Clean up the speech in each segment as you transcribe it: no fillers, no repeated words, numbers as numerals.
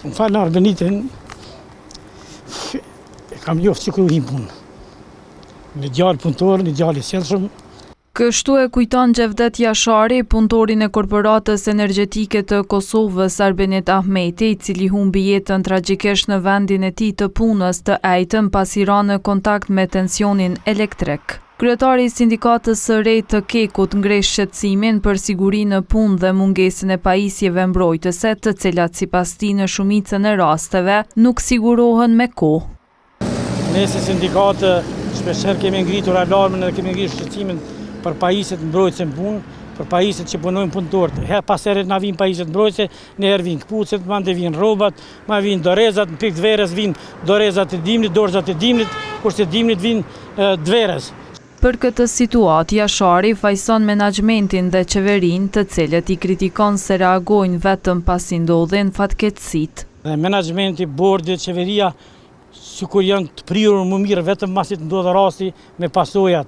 Më falë Arbenitin, kam njoftë që kërë punë. Një djalë punëtor, një djalë i sjellshëm. Kështu e kujton Gjevdet Jashari, punëtorin e Korporatës Energjetike të Kosovës Arbenit Ahmeti, i cili humbi jetën tragjikisht në vendin e tij të punës të Ejtën pasi ra në kontakt me tensionin elektrik. Kryetari i sindikatës së re të Kekut ngresh shqetësimin për sigurinë në punë dhe mungesën e pajisjeve mbrojtëse, të cilat sipas tij në shumicën e rasteve nuk sigurohen me kohë. Ne si sindikatë shpeshherë kemi ngritur alarmin dhe kemi ngritur shqetësimin për pajisjet mbrojtëse në punë, për pajisjet që punojnë punëtorët. Her pas here na vinë pajisjet mbrojtëse, në herë vinë kpucet, mande vinë rrobat, ma vinë dorezat, në pikë dverës vinë dorezat e dimnit, dorezat e dimnit, kurse dimnit vinë dverës. Për këtë situatë, Jashari fajson menaxhmentin dhe qeverinë, të cilët i kritikon se reagojnë vetëm pasi ndodhin fatkeqësitë. Dhe menaxhmenti, bordi, qeveria, sikur janë të prirur më mirë vetëm pasi të ndodhë rasti me pasojat.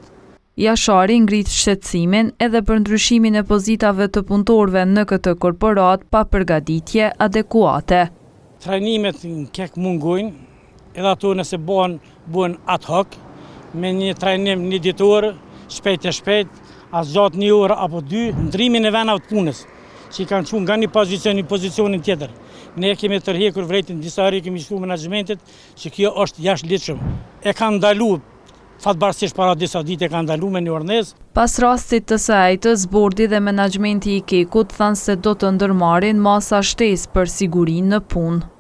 Jashari ngrit shqetësimin edhe për ndryshimin e pozitave të punëtorëve në këtë korporat pa përgatitje adekuate. Trajnimet në Kek mungojnë, edhe ato nëse bëhen ad hoc, me një trajnim një ditor, shpejt e shpejt, as gjatë një orë apo dy, ndrimin e venave të punës, që i kanë qunë nga një pozicionin tjetër. Ne kemi tërhekur vrejtin disa herë, kemi shku menaxhmentit që kjo është jashtëligjshëm. E kanë ndalu, fatbarësisht para disa ditë e kanë ndalu me një ordënesë. Pas rastit të së Ejtës, bordi dhe menaxhmenti i Kekut thanë se do të ndërmarrin masa shtesë për sigurinë në punë.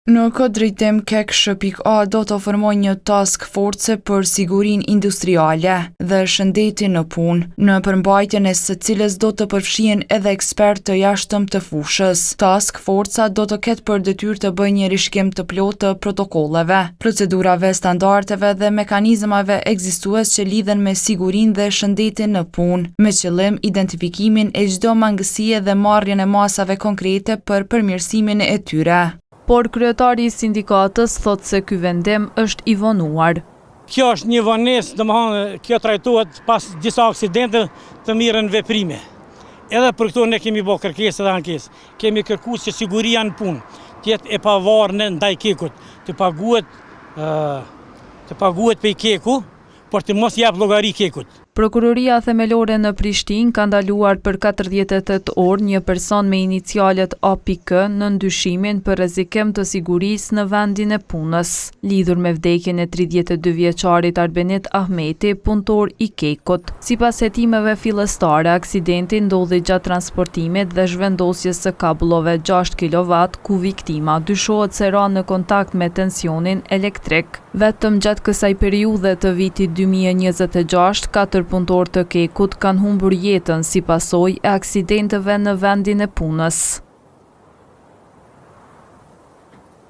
Në këtë drejtim, Kek SHPA do të formojë një task force për sigurinë industriale dhe shëndetin në punë, në përmbajtjen e së cilës do të përfshihen edhe ekspertë të jashtëm të fushës. Task forca do të ketë për detyrë të bëjë një rishkim të plotë të protokolleve, procedurave, standardeve dhe mekanizmave ekzistues që lidhen me sigurinë dhe shëndetin në punë, me qëllim identifikimin e çdo mangësie dhe marrjen e masave konkrete për përmirësimin e tyre. Por kryetari i sindikatës thotë se ky vendim është i vonuar. Kjo është një vonesë, domethënë kjo trajtohet pas disa aksidente të mirën veprime. Edhe për këto ne kemi bërë kërkesë dhe ankesë. Kemi kërkuar që siguria në punë të jetë e pavarur ndaj Kekut, të paguhet pe Keku, por të mos jap llogari Kekut. Prokuroria themelore në Prishtinë ka ndaluar për 48 orë një person me inicialet APK në ndyshimin për rrezikim të sigurisë në vendin e punës, lidhur me vdekjen e 32 vjeçarit Arbenit Ahmeti, punëtor i Kekut. Sipas hetimeve fillestare, aksidenti ndodhi gjatë transportimit dhe zhvendosjes së kabullove 6 kW, ku viktima dyshohet se ra në kontakt me tensionin elektrik. Vetëm gjatë kësaj periudhe të vitit 2026, 4 punëtorë të Kekut kanë humbur jetën si pasojë e aksidenteve në vendin e punës.